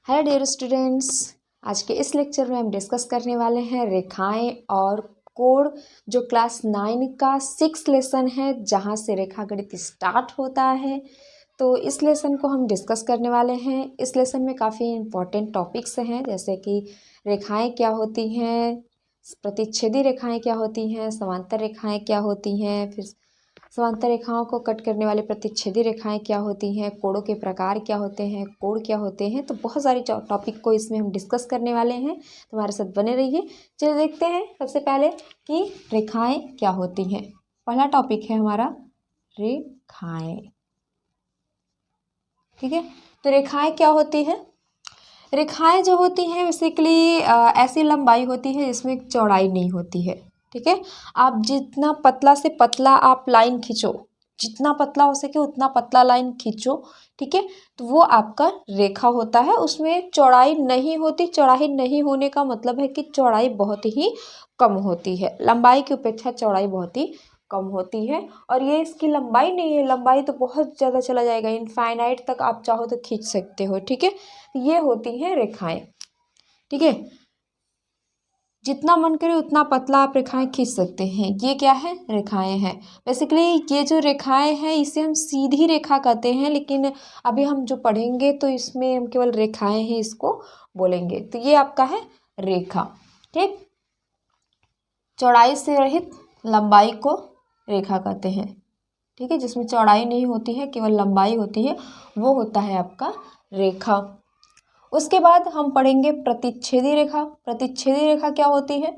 Hello dear students, आज के इस लेक्चर में हम डिस्कस करने वाले हैं रेखाएं और कोण, जो क्लास 9 का 6 लेसन है जहां से रेखागणित स्टार्ट होता है। तो इस लेसन को हम डिस्कस करने वाले हैं। इस लेसन में काफ़ी इम्पोर्टेंट टॉपिक्स हैं, जैसे कि रेखाएं क्या होती हैं, प्रतिच्छेदी रेखाएं क्या होती हैं, समांतर रेखाएं क्या होती हैं, फिर समांतर रेखाओं को कट करने वाले प्रतिच्छेदी रेखाएं क्या होती हैं, कोणों के प्रकार क्या होते हैं, कोण क्या होते हैं। तो बहुत सारी टॉपिक को इसमें हम डिस्कस करने वाले हैं, तो हमारे साथ बने रहिए। चलिए देखते हैं सबसे पहले कि रेखाएं क्या होती हैं। पहला टॉपिक है हमारा रेखाएं। ठीक है, तो रेखाएं क्या होती है। रेखाएं जो होती हैं बेसिकली ऐसी लंबाई होती है जिसमें चौड़ाई नहीं होती है। ठीक है, आप जितना पतला से पतला आप लाइन खींचो, जितना पतला हो सके उतना पतला लाइन खींचो, ठीक है, तो वो आपका रेखा होता है। उसमें चौड़ाई नहीं होती। चौड़ाई नहीं होने का मतलब है कि चौड़ाई बहुत ही कम होती है, लंबाई की अपेक्षा चौड़ाई बहुत ही कम होती है। और ये इसकी लंबाई नहीं है, लंबाई तो बहुत ज़्यादा चला जाएगा, इनफाइनाइट तक आप चाहो तो खींच सकते हो। ठीक है, ये होती हैं रेखाएं। ठीक है, जितना मन करे उतना पतला आप रेखाएं खींच सकते हैं। ये क्या है, रेखाएं हैं। बेसिकली ये जो रेखाएं हैं इसे हम सीधी रेखा कहते हैं, लेकिन अभी हम जो पढ़ेंगे तो इसमें हम केवल रेखाएं हैं इसको बोलेंगे। तो ये आपका है रेखा। ठीक, चौड़ाई से रहित लंबाई को रेखा कहते हैं। ठीक है, जिसमें चौड़ाई नहीं होती है, केवल लंबाई होती है, वो होता है आपका रेखा। उसके बाद हम पढ़ेंगे प्रतिच्छेदी रेखा। प्रतिच्छेदी रेखा क्या होती है।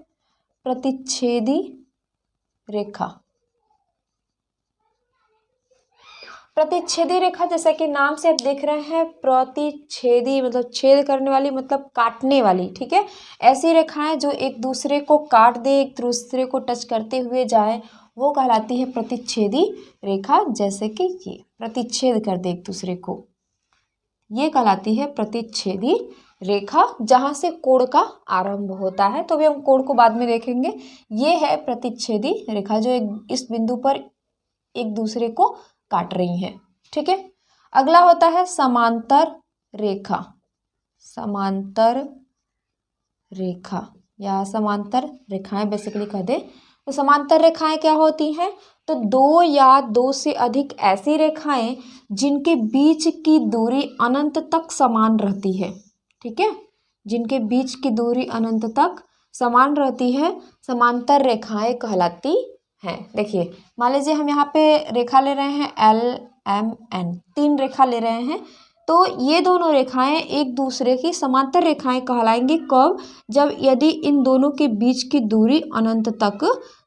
प्रतिच्छेदी रेखा, प्रतिच्छेदी रेखा जैसा कि नाम से आप देख रहे हैं, प्रतिच्छेदी मतलब छेद करने वाली, मतलब काटने वाली। ठीक है, ऐसी रेखाएं जो एक दूसरे को काट दे, एक दूसरे को टच करते हुए जाए, वो कहलाती है प्रतिच्छेदी रेखा। जैसे कि ये प्रतिच्छेद कर दे एक दूसरे को, ये कहलाती है प्रतिच्छेदी रेखा, जहां से कोण का आरंभ होता है। तो अभी हम कोण को बाद में देखेंगे। ये है प्रतिच्छेदी रेखा जो इस बिंदु पर एक दूसरे को काट रही हैं। ठीक है, अगला होता है समांतर रेखा। समांतर रेखा या समांतर रेखाएं बेसिकली कह दे तो समांतर रेखाएं क्या होती हैं। तो दो या दो से अधिक ऐसी रेखाएं जिनके बीच की दूरी अनंत तक समान रहती है। ठीक है, जिनके बीच की दूरी अनंत तक समान रहती है, समांतर रेखाएं कहलाती हैं। देखिए, मान लीजिए हम यहाँ पे रेखा ले रहे हैं LMN, 3 रेखा ले रहे हैं। तो ये दोनों रेखाएं एक दूसरे की समांतर रेखाएं कहलाएंगी। कब, जब यदि इन दोनों के बीच की दूरी अनंत तक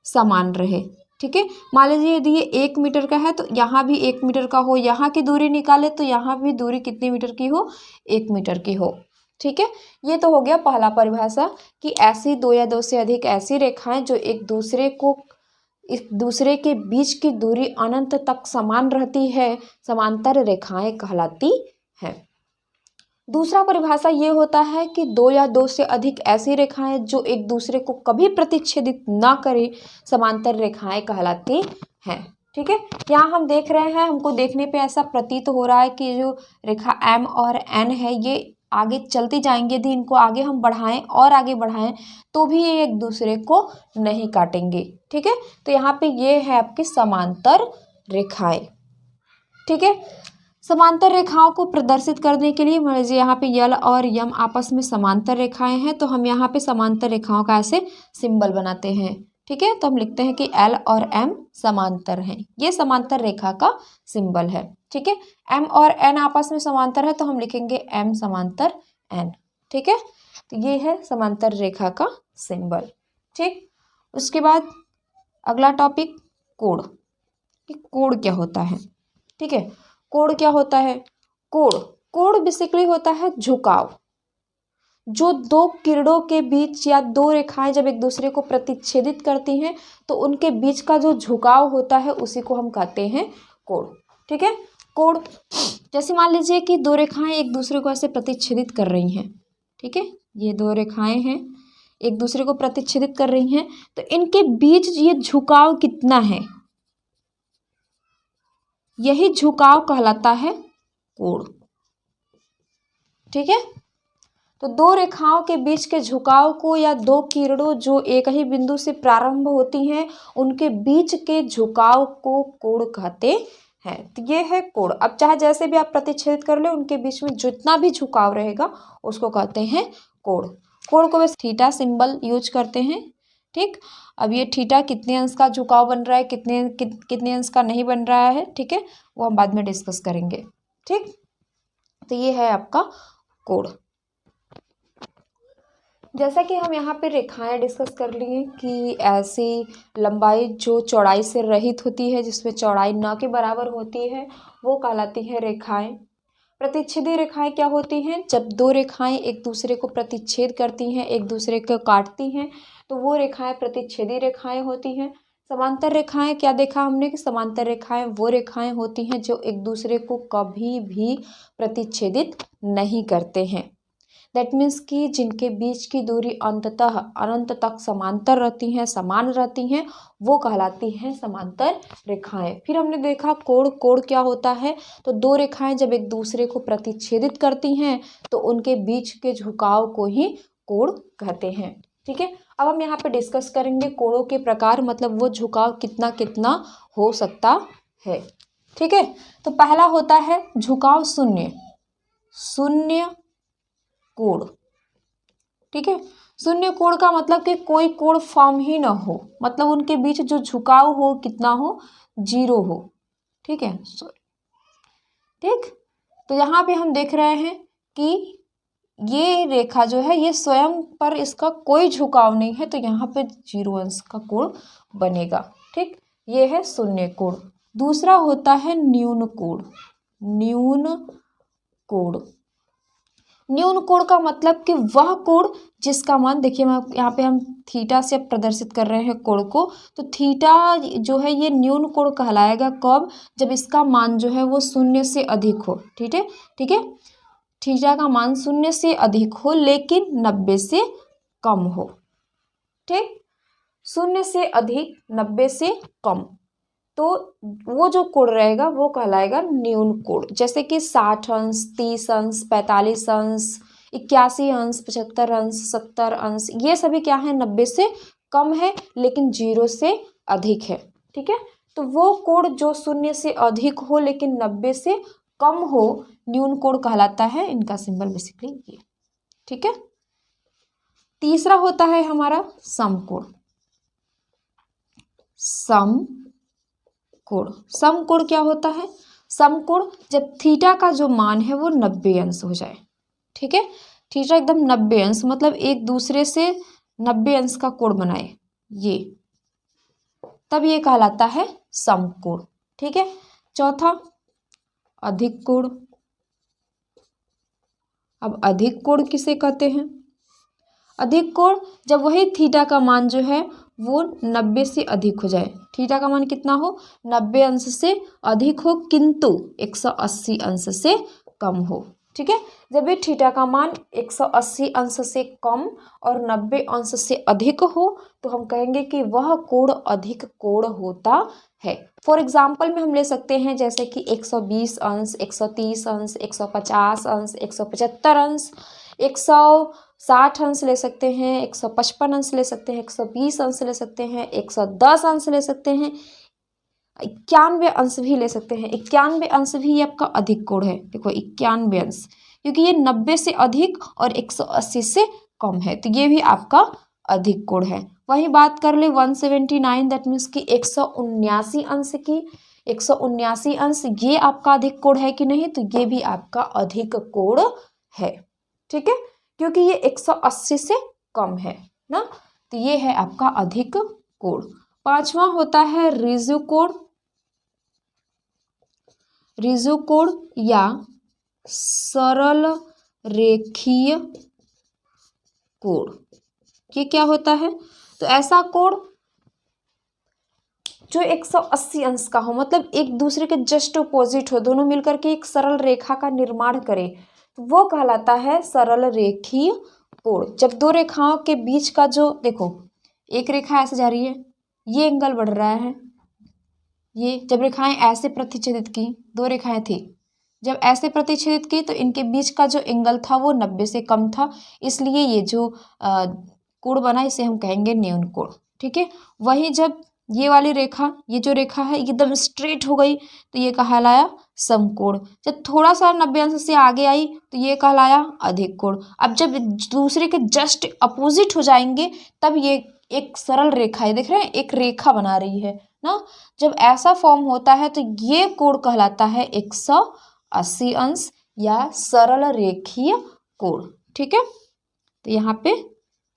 समान रहे। ठीक है, मान लीजिए यदि ये 1 मीटर का है तो यहाँ भी 1 मीटर का हो, यहाँ की दूरी निकाले तो यहाँ भी दूरी कितनी मीटर की हो, 1 मीटर की हो। ठीक है, ये तो हो गया पहला परिभाषा कि ऐसी दो या दो से अधिक ऐसी रेखाएं जो एक दूसरे के बीच की दूरी अनंत तक समान रहती है, समांतर रेखाएं कहलाती है। दूसरा परिभाषा ये होता है कि दो या दो से अधिक ऐसी रेखाएं जो एक दूसरे को कभी प्रतिच्छेदित ना करें, समांतर रेखाएं कहलाती हैं। ठीक है, यहाँ हम देख रहे हैं, हमको देखने पे ऐसा प्रतीत हो रहा है कि जो रेखा M और N है ये आगे चलती जाएंगे। यदि इनको आगे हम बढ़ाएं और आगे बढ़ाएं तो भी ये एक दूसरे को नहीं काटेंगे। ठीक है, तो यहाँ पे ये है आपकी समांतर रेखाएं। ठीक है, समांतर रेखाओं को प्रदर्शित करने के लिए मान लीजिए यहाँ पे यल और यम आपस में समांतर रेखाएं हैं, तो हम यहाँ पे समांतर रेखाओं का ऐसे सिंबल बनाते हैं। ठीक है, तो हम लिखते हैं कि L और M समांतर हैं, ये समांतर रेखा का सिंबल है। ठीक है, M और N आपस में समांतर है तो हम लिखेंगे M समांतर N। ठीक है, तो ये है समांतर रेखा का सिंबल। ठीक, उसके बाद अगला टॉपिक कोण, कि कोण क्या होता है। ठीक है, कोण क्या होता है। कोण बेसिकली होता है झुकाव। जो दो किरणों के बीच या दो रेखाएं जब एक दूसरे को प्रतिच्छेदित करती हैं तो उनके बीच का जो झुकाव होता है उसी को हम कहते हैं कोण। ठीक है, कोण जैसे मान लीजिए कि दो रेखाएं एक दूसरे को ऐसे प्रतिच्छेदित कर रही हैं। ठीक है, ये दो रेखाएं हैं एक दूसरे को प्रतिच्छेदित कर रही हैं, तो इनके बीच ये झुकाव कितना है, यही झुकाव कहलाता है कोण। ठीक है, तो दो रेखाओं के बीच के झुकाव को या दो किरणों जो एक ही बिंदु से प्रारंभ होती हैं उनके बीच के झुकाव को कोण कहते हैं। तो ये है कोण। अब चाहे जैसे भी आप प्रतिच्छेद कर ले, उनके बीच में जितना भी झुकाव रहेगा उसको कहते हैं कोण। कोण को बस थीटा सिंबल यूज करते हैं। ठीक, अब ये थीटा कितने अंश का झुकाव बन रहा है, कितने अंश का नहीं बन रहा है, ठीक है, वो हम बाद में डिस्कस करेंगे। ठीक, तो ये है आपका कोण। जैसा कि हम यहाँ पे रेखाएं डिस्कस कर लिए कि ऐसी लंबाई जो चौड़ाई से रहित होती है, जिसमें चौड़ाई न के बराबर होती है, वो कहलाती है रेखाएं। प्रतिच्छेदी रेखाएं क्या होती हैं? जब दो रेखाएं एक दूसरे को प्रतिच्छेद करती हैं, एक दूसरे को काटती हैं, तो वो रेखाएं प्रतिच्छेदी रेखाएं होती हैं। समांतर रेखाएं क्या देखा हमने कि समांतर रेखाएं वो रेखाएं होती हैं जो एक दूसरे को कभी भी प्रतिच्छेदित नहीं करते हैं। दैट मीन्स कि जिनके बीच की दूरी अंततः अनंत तक समांतर रहती हैं, समान रहती हैं, वो कहलाती हैं समांतर रेखाएं। फिर हमने देखा कोण। कोण क्या होता है? तो दो रेखाएं जब एक दूसरे को प्रतिच्छेदित करती हैं तो उनके बीच के झुकाव को ही कोण कहते हैं। ठीक है, अब हम यहाँ पे डिस्कस करेंगे कोणों के प्रकार, मतलब वो झुकाव कितना कितना हो सकता है। ठीक है, तो पहला होता है झुकाव शून्य, शून्य कोण। ठीक है, शून्य कोण का मतलब कि कोई कोण फॉर्म ही ना हो, मतलब उनके बीच जो झुकाव हो कितना हो, जीरो हो। ठीक है, ठीक, तो यहाँ पे हम देख रहे हैं कि ये रेखा जो है ये स्वयं पर इसका कोई झुकाव नहीं है, तो यहाँ पे 0 अंश का कोण बनेगा। ठीक, ये है शून्य कोण। दूसरा होता है न्यून कोण। न्यून कोण, न्यून कोण का मतलब कि वह कोण जिसका मान, देखिए मैं यहाँ पे हम थीटा से प्रदर्शित कर रहे हैं कोण को, तो थीटा जो है ये न्यून कोण कहलाएगा कब? जब इसका मान जो है वो 0 से अधिक हो। ठीक है, ठीक है, थीटा का मान 0 से अधिक हो लेकिन 90 से कम हो। ठीक, 0 से अधिक 90 से कम, तो वो जो कोण रहेगा वो कहलाएगा न्यून कोण। जैसे कि 60 अंश, 30 अंश, 45 अंश, 81 अंश, 75 अंश, 70 अंश, ये सभी क्या है? 90 से कम है लेकिन 0 से अधिक है। ठीक है, तो वो कोण जो 0 से अधिक हो लेकिन 90 से कम हो, न्यून कोण कहलाता है। इनका सिंबल बेसिकली ये। ठीक है, तीसरा होता है हमारा समकोण। समकोण, समकोण क्या होता है? समकोण जब थीटा का जो मान है वो 90 अंश हो जाए। ठीक है, थीटा एकदम 90 अंश, मतलब एक दूसरे से 90 अंश का कोण बनाए, ये तब ये कहलाता है समकोण। ठीक है, चौथा अधिक कोण। अब अधिक कोण किसे कहते हैं? अधिक कोण जब वही थीटा का मान जो है वो 90 से अधिक हो जाए। थीटा का मान कितना हो? 90 अंश से अधिक हो किंतु 180 अंश से कम हो। ठीक है, जब ये थीटा का मान 180 अंश से कम और 90 अंश से अधिक हो तो हम कहेंगे कि वह कोण अधिक कोण होता है। फॉर एग्जाम्पल में हम ले सकते हैं जैसे कि 120 अंश, 130 अंश, 150 अंश, 175 अंश, 160 अंश ले सकते हैं, 155 अंश ले सकते हैं, 120 अंश ले सकते हैं, 110 अंश ले सकते हैं, 91 अंश भी ले सकते हैं। 91 अंश भी ये आपका अधिक कोण है। देखो 91 अंश, क्योंकि ये 90 से अधिक और 180 से कम है, तो ये भी आपका अधिक कोण है। वही बात कर ले 179, दैट मीन्स कि 179 अंश की, 179 अंश, ये आपका अधिक कोण है कि नहीं? तो ये भी आपका अधिक कोण है। ठीक है, क्योंकि ये 180 से कम है ना, तो ये है आपका अधिक कोण। पांचवा होता है ऋजु कोण। ऋजु कोण या सरल रेखीय कोण, ये क्या होता है? तो ऐसा कोण जो 180 अंश का हो, मतलब एक दूसरे के जस्ट अपोजिट हो, दोनों मिलकर के एक सरल रेखा का निर्माण करे, तो वो कहलाता है सरल रेखीय कोण। जब दो रेखाओं के बीच का जो, देखो एक रेखा ऐसे जा रही है, ये एंगल बढ़ रहा है, ये जब रेखाएं ऐसे प्रतिच्छेदित की, दो रेखाएं थी, जब ऐसे प्रतिच्छेदित की तो इनके बीच का जो एंगल था वो 90 से कम था, इसलिए ये जो कोण बना इसे हम कहेंगे न्यून कोण। ठीक है, वही जब ये वाली रेखा, ये जो रेखा है एकदम स्ट्रेट हो गई तो ये कहलाया समकोण। जब थोड़ा सा 90 अंश से आगे आई तो ये कहलाया अधिक कोण। अब जब दूसरे के जस्ट अपोजिट हो जाएंगे तब ये एक सरल रेखा है, देख रहे हैं एक रेखा बना रही है ना, जब ऐसा फॉर्म होता है तो ये कोण कहलाता है 180 अंश या सरल रेखीय कोण। ठीक है, तो यहाँ पे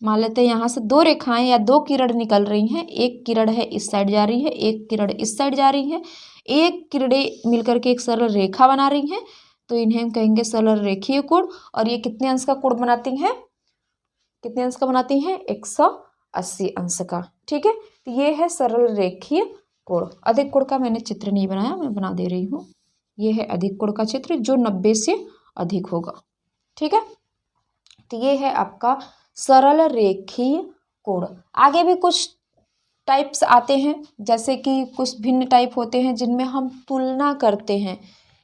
मान लेते हैं यहाँ से दो रेखाएं या दो किरण निकल रही हैं, एक किरण है इस साइड जा रही है, एक किरण इस साइड जा रही है, एक किरणें मिलकर के एक सरल रेखा बना रही हैं, तो इन्हें हम कहेंगे सरल रेखीय कोण। और ये कितने अंश का कोण बनाती हैं, कितने अंश का बनाती हैं, 180 अंश का। ठीक है, तो ये है सरल रेखीय कोण। अधिक कोण का मैंने चित्र नहीं बनाया, मैं बना दे रही हूँ। ये है अधिक कोण का चित्र जो 90 से अधिक होगा। ठीक है, तो ये है आपका सरल रेखीय कोण। आगे भी कुछ टाइप्स आते हैं, जैसे कि कुछ भिन्न टाइप होते हैं जिनमें हम तुलना करते हैं।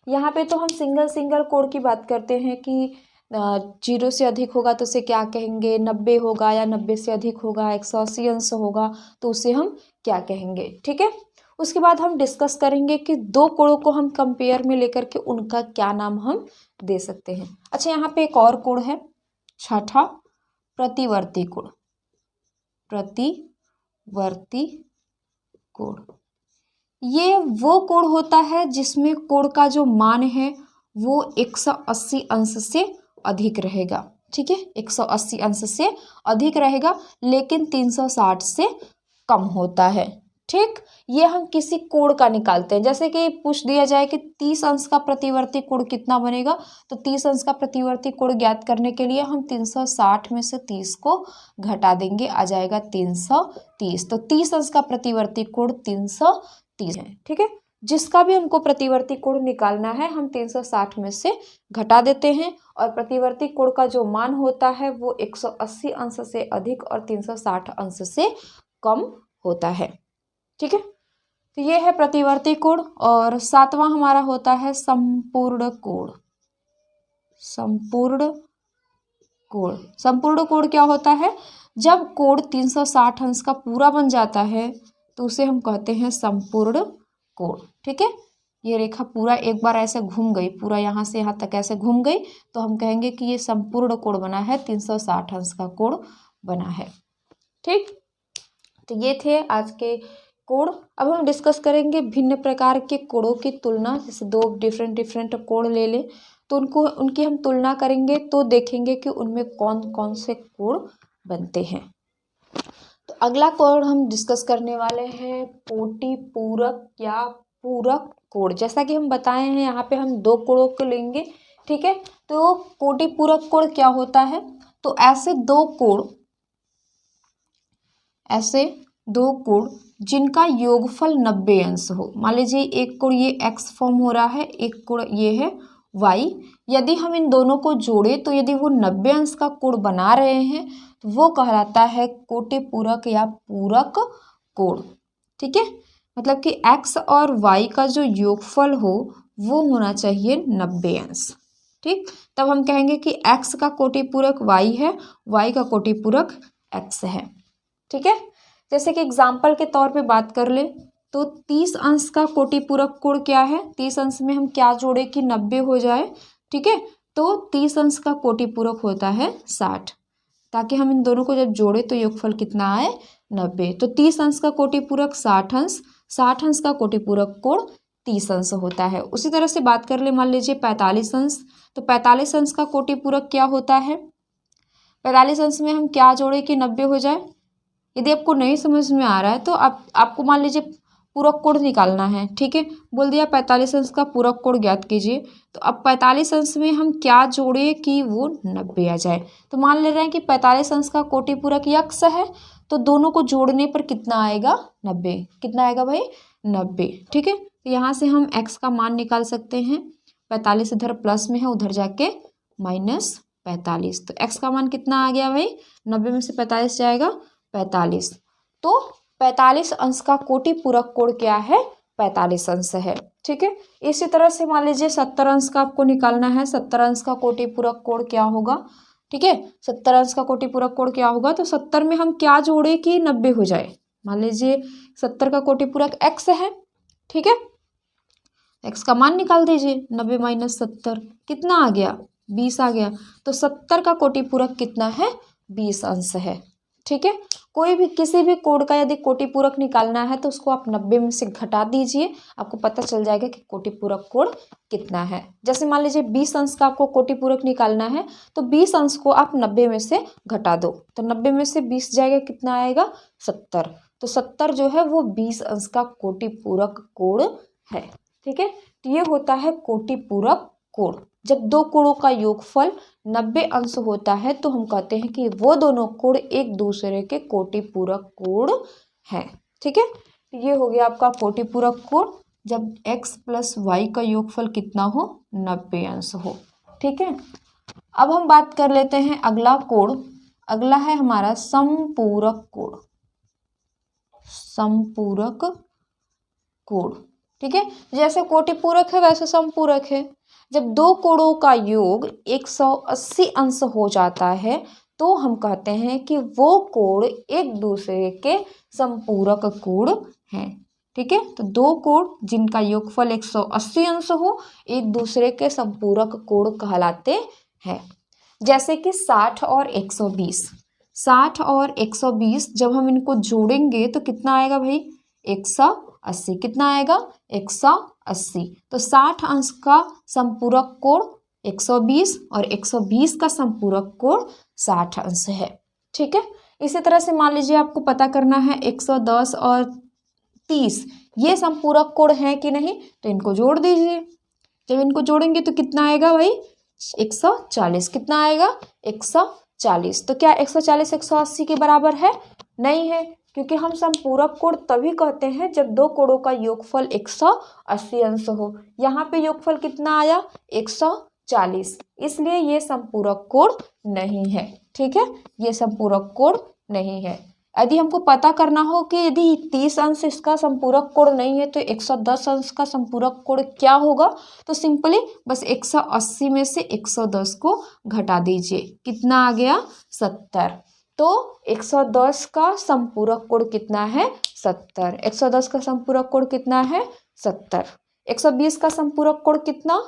यहाँ पे तो हम सिंगल सिंगल कोण की बात करते हैं कि 0 से अधिक होगा तो उसे क्या कहेंगे, 90 होगा, या 90 से अधिक होगा 180 अंश होगा तो उसे हम क्या कहेंगे। ठीक है, उसके बाद हम डिस्कस करेंगे कि दो कोणों को हम कंपेयर में लेकर के उनका क्या नाम हम दे सकते हैं। अच्छा, यहाँ पे एक और कोण है, छठा प्रतिवर्ती कोण। प्रतिवर्ती कोण ये वो कोण होता है जिसमें कोण का जो मान है वो 180 अंश से अधिक रहेगा। ठीक है, 180 अंश से अधिक रहेगा लेकिन 360 से कम होता है। ठीक, ये हम किसी कोण का निकालते हैं, जैसे कि पूछ दिया जाए कि 30 अंश का प्रतिवर्ती कोण कितना बनेगा, तो 30 अंश का प्रतिवर्ती कोण ज्ञात करने के लिए हम 360 में से 30 को घटा देंगे, आ जाएगा 330। तो 30 अंश का प्रतिवर्ती कोण 330 है। ठीक है, जिसका भी हमको प्रतिवर्ती कोण निकालना है हम 360 में से घटा देते हैं, और प्रतिवर्ती कोण का जो मान होता है वो 180 अंश से अधिक और 360 अंश से कम होता है। ठीक है, तो ये है प्रतिवर्ती कोण। और सातवां हमारा होता है संपूर्ण कोण। संपूर्ण कोण, संपूर्ण कोण क्या होता है, जब कोण 360 अंश का पूरा बन जाता है तो उसे हम कहते हैं संपूर्ण कोण। ठीक है, ये रेखा पूरा एक बार ऐसे घूम गई, पूरा यहाँ से यहाँ तक ऐसे घूम गई तो हम कहेंगे कि ये संपूर्ण कोण बना है, 360 अंश का कोण बना है। ठीक, तो ये थे आज के कोण। अब हम डिस्कस करेंगे भिन्न प्रकार के कोणों की तुलना। जैसे दो डिफरेंट कोण ले लें तो उनकी हम तुलना करेंगे तो देखेंगे कि उनमें कौन कौन से कोण बनते हैं। तो अगला कोण हम डिस्कस करने वाले हैं कोटि पूरक या पूरक कोण। जैसा कि हम बताए हैं यहाँ पे हम दो कोणों को लेंगे। ठीक है, तो कोटि पूरक कोण क्या होता है, तो ऐसे दो कोण जिनका योगफल 90 अंश हो। मान लीजिए एक कोण ये x फॉर्म हो रहा है, एक कोण ये है y। यदि हम इन दोनों को जोड़े तो यदि वो 90 अंश का कोण बना रहे हैं तो वो कहलाता है कोटि पूरक या पूरक कोण। ठीक है, मतलब कि x और y का जो योगफल हो वो होना चाहिए 90 अंश। ठीक, तब हम कहेंगे कि x का कोटि पूरक y है, y का कोटि पूरक x है। ठीक है, जैसे कि एग्जाम्पल के तौर पे बात कर ले तो 30 अंश का कोटि पूरक कोण क्या है, 30 अंश में हम क्या जोड़े कि 90 हो जाए। ठीक है, तो 30 अंश का कोटि पूरक होता है 60, ताकि हम इन दोनों को जब जोड़े तो योगफल कितना आए 90। तो 30 अंश का कोटि पूरक 60 अंश, 60 अंश का कोटि पूरक कोण 30 अंश होता है। उसी तरह से बात कर ले मान लीजिए 45 अंश, तो 45 अंश का कोटि पूरक क्या होता है, 45 अंश में हम क्या जोड़े कि 90 हो जाए। यदि आपको नहीं समझ में आ रहा है तो आपको मान लीजिए पूरक कोण निकालना है। ठीक है, बोल दिया 45 अंश का पूरक कोण ज्ञात कीजिए, तो अब 45 अंश में हम क्या जोड़े कि वो 90 आ जाए। तो मान ले रहे हैं कि 45 अंश का कोटि पूरक x है, तो दोनों को जोड़ने पर कितना आएगा 90। कितना आएगा भाई 90। ठीक है, तो यहाँ से हम x का मान निकाल सकते हैं। 45 इधर प्लस में है, उधर जाके -45, तो x का मान कितना आ गया भाई, 90 में से 45 जाएगा 45। तो 45 अंश का कोटि पूरक कोण क्या है, 45 अंश है। ठीक है। इसी तरह से मान लीजिए 70 अंश का आपको निकालना है। 70 अंश का कोटि पूरक कोण क्या होगा? ठीक है, 70 अंश का कोटि पूरक कोण क्या होगा? तो 70 में हम क्या जोड़े कि 90 हो जाए। मान लीजिए 70 का कोटि पूरक x है, ठीक है, x का मान निकाल दीजिए। 90 माइनस 70 कितना आ गया? 20 आ गया। तो 70 का कोटि पूरक कितना है? 20 अंश है, ठीक है। कोई भी किसी भी कोण का यदि कोटि पूरक निकालना है तो उसको आप 90 में से घटा दीजिए, आपको पता चल जाएगा कि कोटि पूरक कोण कितना है। जैसे मान लीजिए 20 अंश का आपको कोटि पूरक निकालना है तो 20 अंश को आप 90 में से घटा दो, तो 90 में से 20 जाएगा, कितना आएगा? 70। तो 70 जो है वो 20 अंश का कोटि पूरक कोण है, ठीक है। तो ये होता है कोटि पूरक कोण। जब दो कोणों का योगफल 90 अंश होता है तो हम कहते हैं कि वो दोनों कोण एक दूसरे के कोटि पूरक कोण हैं, ठीक है। तो ये हो गया आपका कोटि पूरक कोण जब x प्लस वाई का योगफल कितना हो? 90 अंश हो, ठीक है। अब हम बात कर लेते हैं अगला कोण। अगला है हमारा समपूरक कोण। समपूरक कोण, ठीक है। जैसे कोटि पूरक है वैसे समपूरक है। जब दो कोणों का योग 180 अंश हो जाता है तो हम कहते हैं कि वो कोण एक दूसरे के समपूरक कोण हैं, ठीक है। तो दो कोण जिनका योगफल 180 अंश हो एक दूसरे के समपूरक कोण कहलाते हैं। जैसे कि 60 और 120। 60 और 120 जब हम इनको जोड़ेंगे तो कितना आएगा भाई? 180। कितना आएगा? 180। तो 60 अंश का समपूरक कोण 120 और 120 का समपूरक कोण 60 अंश है, ठीक है। इसी तरह से मान लीजिए आपको पता करना है 110 और 30 ये समपूरक कोण है कि नहीं, तो इनको जोड़ दीजिए। जब इनको जोड़ेंगे तो कितना आएगा भाई? 140। कितना आएगा? 140। तो क्या 140 180 के बराबर है? नहीं है, क्योंकि हम समपूरक कोण तभी कहते हैं जब दो कोणों का योगफल 180 अंश हो। यहाँ पे योगफल कितना आया? 140, इसलिए ये समपूरक कोण नहीं है, ठीक है। ये समपूरक कोण नहीं है। यदि हमको पता करना हो कि यदि 30 अंश इसका समपूरक कोण नहीं है तो 110 अंश का समपूरक कोण क्या होगा, तो सिंपली बस 180 में से 110 को घटा दीजिए। कितना आ गया? 70। तो 110 का समपूरक कोण कितना है? 70। 110 का समपूरक कोण कितना है? 70। 120 का समपूरक कोण कितना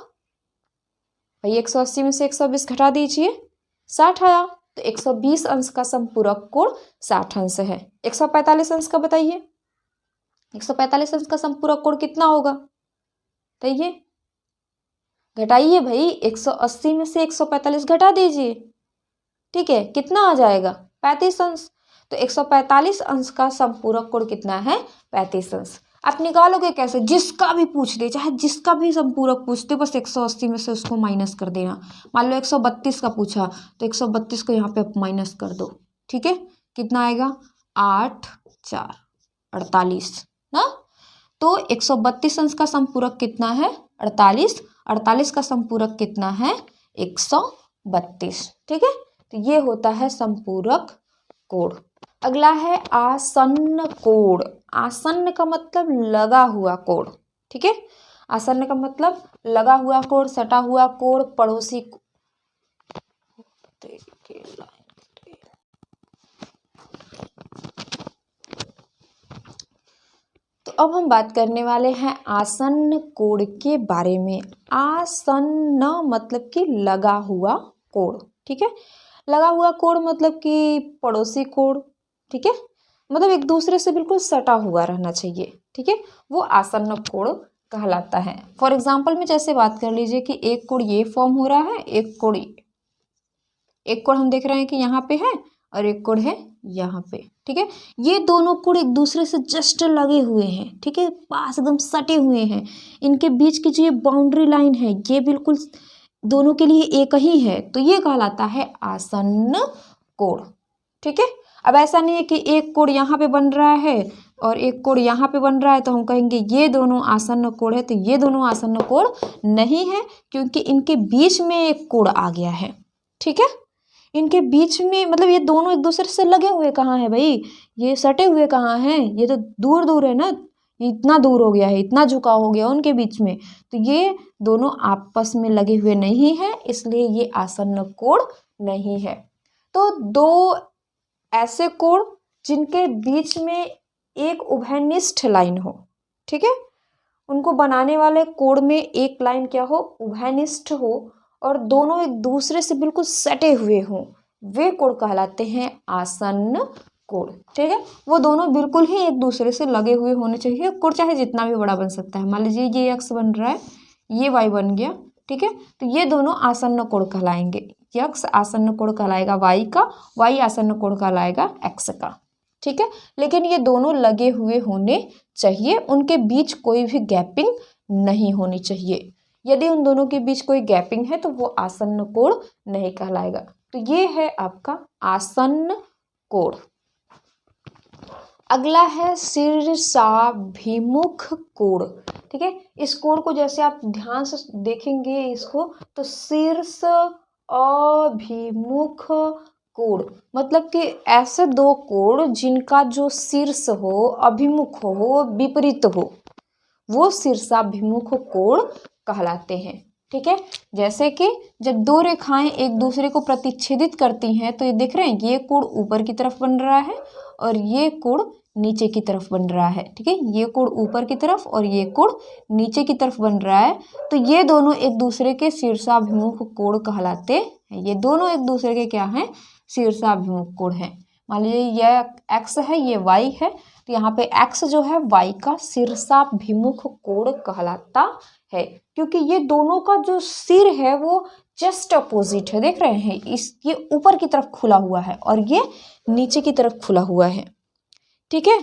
भाई? 180 में से 120 घटा दीजिए, 60 आया। तो 120 अंश का समपूरक कोण 60 अंश है। 145 अंश का बताइए, 145 अंश का समपूरक कोण कितना होगा? बताइए, घटाइए भाई, 180 में से 145 घटा दीजिए, ठीक है। कितना आ जाएगा? 35 अंश। तो 145 अंश का समपूरक कोण कितना है? 35 अंश। आप निकालोगे कैसे? जिसका भी पूछ दे, चाहे जिसका भी समपूरक पूछते, बस 180 में से उसको माइनस कर देना। मान लो 132 का पूछा तो 132 को यहाँ पे आप माइनस कर दो, ठीक है। कितना आएगा? 8 4 48 ना। तो 132 अंश का समपूरक कितना है? 48। 48 का समपूरक कितना है? 132, ठीक है। तो ये होता है समपूरक कोण। अगला है आसन्न कोण। आसन्न का मतलब लगा हुआ कोण, ठीक है। आसन्न का मतलब लगा हुआ कोण, सटा हुआ कोण, पड़ोसी। तो अब हम बात करने वाले हैं आसन्न कोण के बारे में। आसन्न मतलब कि लगा हुआ कोण, ठीक है। लगा हुआ कोण मतलब कि पड़ोसी कोण, ठीक है। मतलब एक दूसरे से बिल्कुल सटा हुआ रहना चाहिए, ठीक है, वो आसन्न कोण कहलाता है। फॉर एग्जाम्पल में जैसे बात कर लीजिए कि एक कोण ये फॉर्म हो रहा है, एक कोण हम देख रहे हैं कि यहाँ पे है और एक कोण है यहाँ पे, ठीक है। ये दोनों कोण एक दूसरे से जस्ट लगे हुए हैं, ठीक है, पास एकदम सटे हुए हैं। इनके बीच की जो ये बाउंड्री लाइन है ये बिल्कुल दोनों के लिए एक ही है, तो ये कहलाता है आसन्न कोण, ठीक है। अब ऐसा नहीं है कि एक कोण यहाँ पे बन रहा है और एक कोण यहाँ पे बन रहा है तो हम कहेंगे ये दोनों आसन्न कोण है, तो ये दोनों आसन्न कोण नहीं है, क्योंकि इनके बीच में एक कोण आ गया है, ठीक है। इनके बीच में मतलब ये दोनों एक दूसरे से लगे हुए कहाँ हैं भाई? ये सटे हुए कहाँ हैं? ये तो दूर दूर है ना, इतना दूर हो गया है, इतना झुकाव हो गया उनके बीच में, तो ये दोनों आपस में लगे हुए नहीं है, इसलिए ये आसन्न कोण नहीं है। तो दो ऐसे कोण जिनके बीच में एक उभयनिष्ठ लाइन हो, ठीक है, उनको बनाने वाले कोण में एक लाइन क्या हो, उभयनिष्ठ हो, और दोनों एक दूसरे से बिल्कुल सटे हुए हों, वे कोण कहलाते हैं आसन्न कोण। ठीक है, वो दोनों बिल्कुल ही एक दूसरे से लगे हुए होने चाहिए। कोण चाहे जितना भी बड़ा बन सकता है, मान लीजिए ये एक्स बन रहा है, ये वाई बन गया, ठीक है, तो ये दोनों आसन्न कोण कहलाएंगे। एक्स आसन्न कोण कहलाएगा वाई का, वाई आसन्न कोण कहलाएगा एक्स का। ठीक है, लेकिन ये दोनों लगे हुए होने चाहिए, उनके बीच कोई भी गैपिंग नहीं होनी चाहिए। यदि उन दोनों के बीच कोई गैपिंग है तो वो आसन्न कोण नहीं कहलाएगा। तो ये है आपका आसन्न कोण। अगला है शीर्षाभिमुख कोण। ठीक है, इस कोण को जैसे आप ध्यान से देखेंगे इसको, तो शीर्ष अभिमुख कोण मतलब कि ऐसे दो कोण जिनका जो शीर्ष हो, अभिमुख हो, विपरीत हो, वो शीर्षाभिमुख कोण कहलाते हैं। ठीक है, जैसे कि जब दो रेखाएं एक दूसरे को प्रतिच्छेदित करती हैं, तो ये देख रहे हैं, ये कोण ऊपर की तरफ बन रहा है और ये कोण नीचे की तरफ बन रहा है। ठीक है, ये कोण ऊपर की तरफ और ये कोण नीचे की तरफ बन रहा है, तो ये दोनों एक दूसरे के शीर्षाभिमुख कोण कहलाते हैं। ये दोनों एक दूसरे के क्या हैं, शीर्षाभिमुख कोण हैं। मान लीजिए यह एक्स है, ये वाई है, तो यहाँ पे एक्स जो है वाई का शीर्षाभिमुख कोण कहलाता है, क्योंकि ये दोनों का जो सिर है वो जस्ट अपोजिट है। देख रहे हैं, ये ऊपर की तरफ खुला हुआ है और ये नीचे की तरफ खुला हुआ है। ठीक है,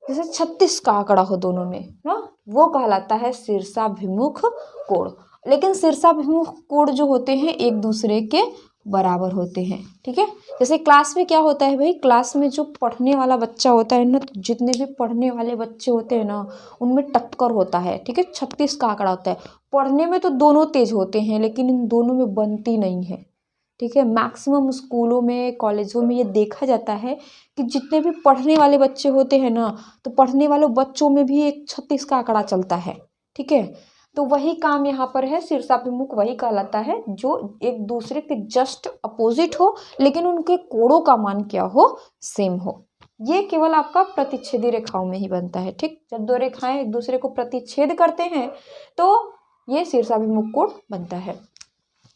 जैसे 36 का आंकड़ा हो दोनों में ना, वो कहलाता है शीर्षाभिमुख कोण। लेकिन शीर्षाभिमुख कोण जो होते हैं एक दूसरे के बराबर होते हैं। ठीक है, जैसे क्लास में क्या होता है भाई, क्लास में जो पढ़ने वाला बच्चा होता है ना, तो जितने भी पढ़ने वाले बच्चे होते हैं ना, उनमें टक्कर होता है। ठीक है, 36 का आंकड़ा होता है। पढ़ने में तो दोनों तेज होते हैं, लेकिन इन दोनों में बनती नहीं है। ठीक है, मैक्सिमम स्कूलों में, कॉलेजों में ये देखा जाता है कि जितने भी पढ़ने वाले बच्चे होते हैं ना, तो पढ़ने वाले बच्चों में भी एक 36 का आंकड़ा चलता है। ठीक है, तो वही काम यहाँ पर है, शीर्षाभिमुख वही कहलाता है जो एक दूसरे के जस्ट अपोजिट हो, लेकिन उनके कोणों का मान क्या हो, सेम हो। ये केवल आपका प्रतिच्छेदी रेखाओं में ही बनता है। ठीक, जब दो रेखाएं एक दूसरे को प्रतिच्छेद करते हैं तो ये शीर्षाभिमुख कोण बनता है।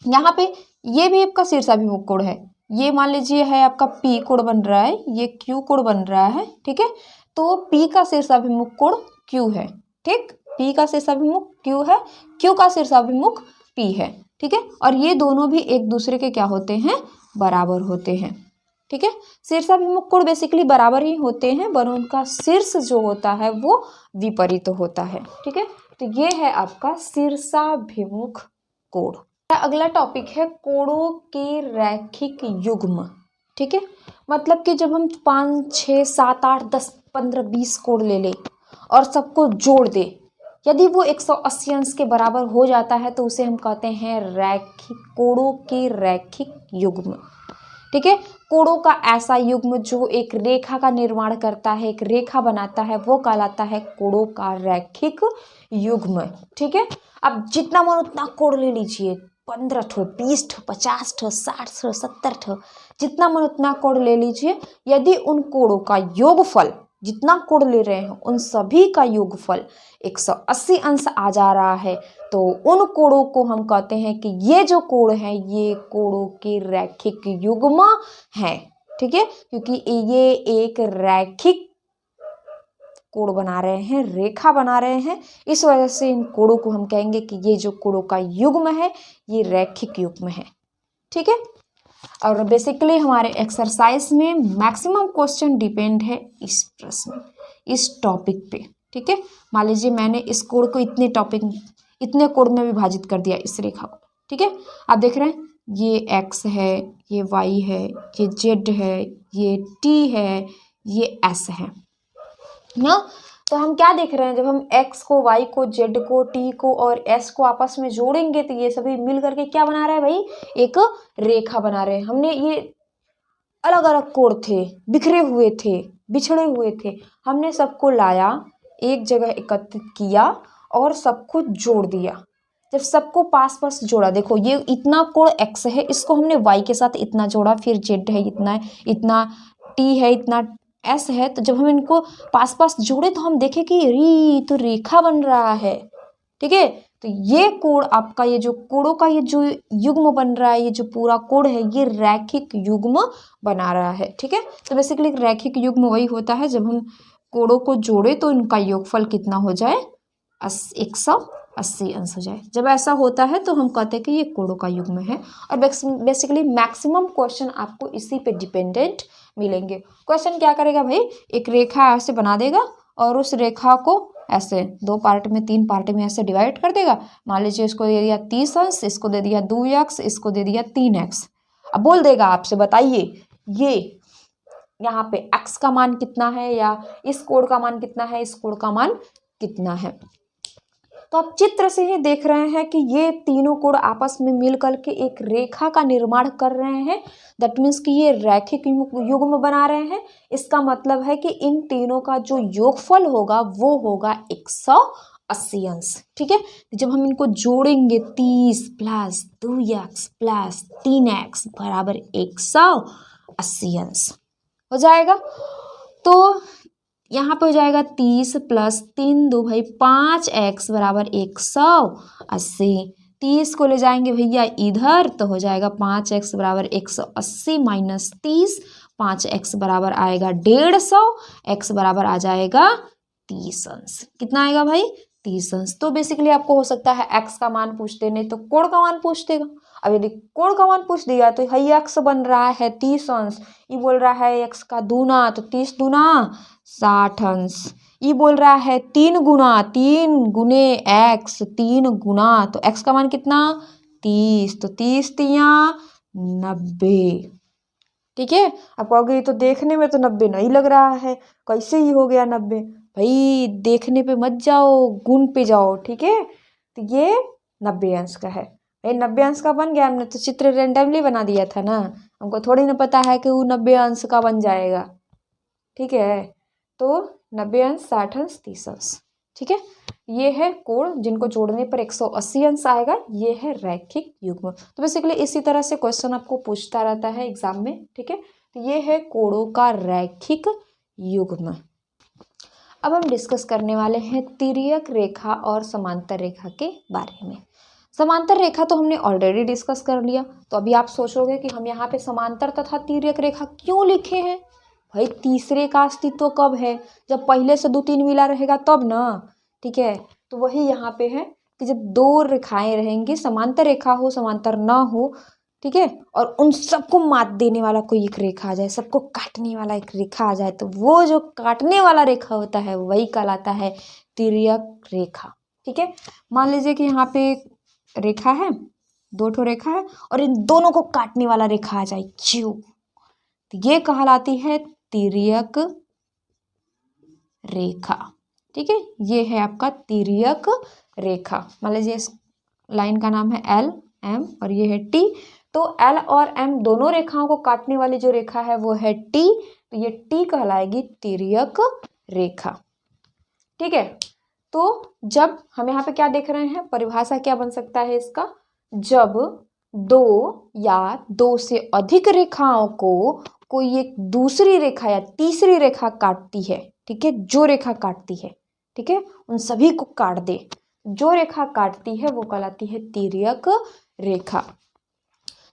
यहाँ पे ये भी आपका शीर्षाभिमुख कोण है। ये मान लीजिए है आपका पी कोण बन रहा है, ये क्यू कोण बन रहा है। ठीक है, तो पी का शीर्षाभिमुख कोण क्यू है। ठीक, पी का शीर्षाभिमुख क्यू है, क्यू का शीर्षाभिमुख पी है। ठीक है, और ये दोनों भी एक दूसरे के क्या होते हैं, बराबर होते हैं। ठीक है, शीर्षाभिमुख कोण बेसिकली बराबर ही होते हैं, पर उनका शीर्ष जो होता है वो विपरीत होता है। ठीक है, तो ये है आपका शीर्षाभिमुख कोण। अगला टॉपिक है कोणों के रैखिक युग्म। ठीक है, मतलब कि जब हम 5, 6, 7, 8, 10, 15, 20 कोण ले लें और सबको जोड़ दें, यदि वो 180 अंश के बराबर हो जाता है तो उसे हम कहते हैं रैखिक, कोणों के रैखिक युग्म। ठीक है, कोणों का ऐसा युग्म जो एक रेखा का निर्माण करता है, एक रेखा बनाता है, वो कहलाता है कोणों का रैखिक युग्म। ठीक है, अब जितना मन उतना कोण ले लीजिए, 15 ठो, 20 ठो, 50 ठो, 60 ठो, 70 ठो, जितना मन उतना कोण ले लीजिए। यदि उन कोणों का योगफल, जितना कोण ले रहे हैं उन सभी का योगफल 180 अंश आ जा रहा है, तो उन कोणों को हम कहते हैं कि ये जो कोण है ये कोणों के रैखिक युग्म है। ठीक है, क्योंकि ये एक रैखिक कोण बना रहे हैं, रेखा बना रहे हैं, इस वजह से इन कोणों को हम कहेंगे कि ये जो कोणों का युग्म है ये रैखिक युग्म है। ठीक है, और बेसिकली हमारे एक्सरसाइज में मैक्सिमम क्वेश्चन डिपेंड है इस प्रश्न, इस टॉपिक पे। ठीक है, मान लीजिए मैंने इस कोण को इतने कोण में विभाजित कर दिया, इस रेखा को। ठीक है, आप देख रहे हैं ये एक्स है, ये वाई है, ये जेड है, ये टी है, ये एस है ना। तो हम क्या देख रहे हैं, जब हम x को, y को, z को, t को और s को आपस में जोड़ेंगे तो ये सभी मिल करके क्या बना रहा है भाई, एक रेखा बना रहे हैं। हमने ये अलग अलग कोण थे, बिखरे हुए थे, बिछड़े हुए थे, हमने सबको लाया, एक जगह एकत्रित किया और सबको जोड़ दिया। जब सबको पास पास जोड़ा, देखो ये इतना कोण x है, इसको हमने y के साथ इतना जोड़ा, फिर z है इतना, इतना t है, इतना s है। तो जब हम इनको पास पास जोड़े तो हम देखें कि री तो रेखा बन रहा है। ठीक है, तो ये कोण आपका, ये जो कोणों का ये जो युग्म बन रहा है, ये जो पूरा कोण है ये रैखिक युग्म बना रहा है। ठीक है, तो बेसिकली रैखिक युग्म वही होता है जब हम कोणों को जोड़े तो इनका योगफल कितना हो जाए, 180 अंश हो जाए। जब ऐसा होता है तो हम कहते हैं कि ये कोणों का युग्म है। और बेसिकली मैक्सिमम क्वेश्चन आपको इसी पे डिपेंडेंट मिलेंगे। क्वेश्चन क्या करेगा भाई, एक रेखा ऐसे बना देगा और उस रेखा को ऐसे 2 पार्ट में 3 पार्ट में ऐसे डिवाइड कर देगा। मान लीजिए इसको दे दिया 30 अंश, इसको दे दिया 2x, इसको दे दिया 3x। अब बोल देगा आपसे बताइए ये यहाँ पे x का मान कितना है, या इस कोण का मान कितना है, इस कोण का मान कितना है। तो आप चित्र से ही देख रहे हैं कि ये तीनों कोण आपस में मिलकर के एक रेखा का निर्माण कर रहे हैं। दैट मीन्स कि ये रैखिक युग्म बना रहे हैं। इसका मतलब है कि इन तीनों का जो योगफल होगा वो होगा 180 अंश। ठीक है, जब हम इनको जोड़ेंगे 30 प्लस 2x प्लस 3x बराबर 180 अंश हो जाएगा। तो यहाँ पे हो जाएगा 30 प्लस 3 2 भाई 5x बराबर 180। 30 को ले जाएंगे भैया इधर तो हो जाएगा 5x बराबर 180 माइनस 30, 5x बराबर आएगा 150, x बराबर आ जाएगा 30 अंश। कितना आएगा भाई, 30 अंश। तो बेसिकली आपको हो सकता है x का मान पूछ दे, नहीं तो कोण का मान पूछ देगा। अब यदि कोण का मान पूछ दिया तो भाई x बन रहा है 30 अंश, ये बोल रहा है x का दूना, तो 30 दूना 60 अंश। ये बोल रहा है 3 गुने x, 3 गुना तो x का मान कितना 30, तो 30 तिया 90। ठीक है, आप कहोगे तो देखने में तो 90 नहीं लग रहा है, कैसे ही हो गया 90। भाई देखने पे मत जाओ, गुण पे जाओ। ठीक है, तो ये 90 अंश का है। भाई 90 अंश का बन गया, हमने तो चित्र रेंडमली बना दिया था ना, हमको थोड़ी ना पता है कि वो 90 अंश का बन जाएगा। ठीक है, तो 90 अंश 60 अंश 30 अंश। ठीक है, ये है कोण जिनको जोड़ने पर 180 अंश आएगा, ये है रैखिक युग्म। तो बेसिकली इसी तरह से क्वेश्चन आपको पूछता रहता है एग्जाम में। ठीक है, तो ये है कोणों का रैखिक युग्म। अब हम डिस्कस करने वाले हैं तिर्यक रेखा और समांतर रेखा के बारे में। समांतर रेखा तो हमने ऑलरेडी डिस्कस कर लिया। तो अभी आप सोचोगे कि हम यहाँ पे समांतर तथा तिर्यक रेखा क्यों लिखे हैं। भाई तीसरे का अस्तित्व कब है, जब पहले से 2-3 मिला रहेगा तब ना। ठीक है, तो वही यहाँ पे है कि जब 2 रेखाएं रहेंगी, समांतर रेखा हो समांतर ना हो, ठीक है, और उन सबको मात देने वाला कोई एक रेखा आ जाए, सबको काटने वाला एक रेखा आ जाए, तो वो जो काटने वाला रेखा होता है वही कहलाता है तिर्यक रेखा। ठीक है, मान लीजिए कि यहाँ पे रेखा है, 2 ठो रेखा है और इन दोनों को काटने वाला रेखा आ जाए क्यों, तो ये कहलाती है तिर्यक रेखा। ठीक है, ये है आपका तिर्यक रेखा। मान लीजिए इस लाइन का नाम है L M और ये है T। तो L और M दोनों रेखाओं को काटने वाली जो रेखा है वो है T, तो ये T कहलाएगी तिर्यक रेखा। ठीक है, तो जब हम यहाँ पे क्या देख रहे हैं, परिभाषा क्या बन सकता है इसका, जब 2 या 2 से अधिक रेखाओं को कोई एक दूसरी रेखा या तीसरी रेखा काटती है। ठीक है, जो रेखा काटती है, ठीक है, उन सभी को काट दे, जो रेखा काटती है वो कहलाती है तिर्यक रेखा।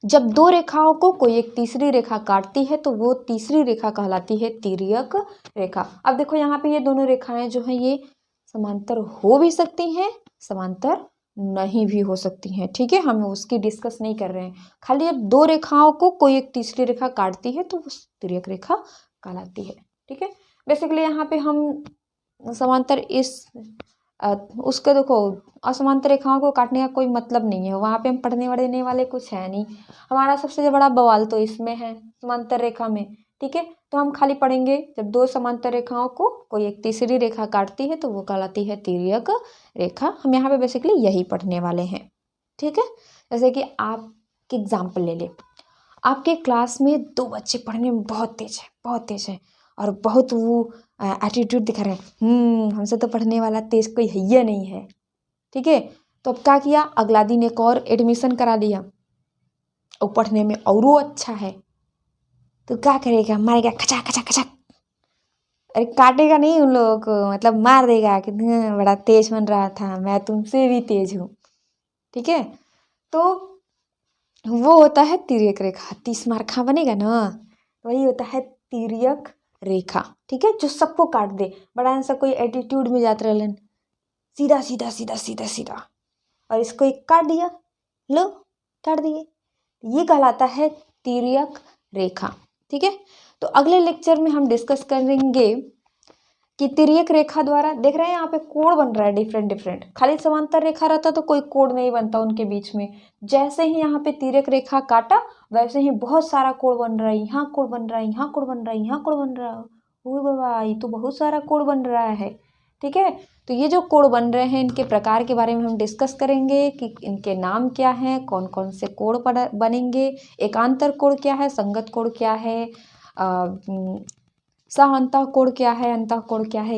जब 2 रेखाओं को कोई एक तीसरी रेखा काटती है तो वो तीसरी रेखा कहलाती है तिर्यक रेखा। अब देखो यहाँ पे ये दोनों रेखाएं जो हैं ये समांतर हो भी सकती हैं, समांतर नहीं भी हो सकती हैं। ठीक है, हम उसकी डिस्कस नहीं कर रहे हैं, खाली अब 2 रेखाओं को कोई एक तीसरी रेखा काटती है तो वो तिर्यक रेखा कहलाती है। ठीक है, बेसिकली यहाँ पे हम समांतर उसका देखो असमांतर रेखाओं को काटने का कोई मतलब नहीं है, वहाँ पे हम पढ़ने वढ़ने वाले कुछ है नहीं। हमारा सबसे बड़ा बवाल तो इसमें है समांतर रेखा में। ठीक है, तो हम खाली पढ़ेंगे जब 2 समांतर रेखाओं को कोई एक तीसरी रेखा काटती है तो वो कहलाती है तिर्यक रेखा। हम यहाँ पे बेसिकली यही पढ़ने वाले हैं। ठीक है, जैसे कि आप एग्जाम्पल ले लें, आपके क्लास में 2 बच्चे पढ़ने में बहुत तेज है और बहुत वो एटीट्यूड दिखा रहे हैं, हमसे तो पढ़ने वाला तेज कोई है ही नहीं है। ठीक है, तो अब क्या किया, अगला दिन एक और एडमिशन करा लिया, और पढ़ने में और अच्छा है, तो क्या करेगा, मारेगा खचा खचा खचा, अरे काटेगा नहीं उन लोगों को, मतलब मार देगा कि बड़ा तेज बन रहा था, मैं तुमसे भी तेज हूँ। ठीक है, तो वो होता है तिर्यक रेखा। 30 मार्क का बनेगा ना, वही होता है तिर्यक रेखा। ठीक है, जो सबको काट दे, बड़ा आंसर कोई एटीट्यूड में जाते रहलन, सीधा सीधा सीधा सीधा सीधा, और इसको एक काट दिया, लो काट दिए, ये कहलाता है तिर्यक रेखा। ठीक है, तो अगले लेक्चर में हम डिस्कस करेंगे कि तिर्यक रेखा द्वारा, देख रहे हैं यहाँ पे कोण बन रहा है डिफरेंट डिफरेंट, खाली समांतर रेखा रहता तो कोई कोण नहीं बनता उनके बीच में। जैसे ही यहाँ पे तिर्यक रेखा काटा, वैसे ही बहुत सारा कोण बन रहा है, यहाँ कोण बन रहा है, यहाँ कोण बन रहा है, यहाँ कोण बन रहा है, ओ बाबा ये तो बहुत सारा कोण बन रहा है। ठीक है, तो ये जो कोण बन रहे हैं, इनके प्रकार के बारे में हम डिस्कस करेंगे कि इनके नाम क्या हैं, कौन कौन से कोण बनेंगे, एकांतर कोण क्या है, संगत कोण क्या है, सह अंतः कोण क्या है, अंतः कोण क्या है।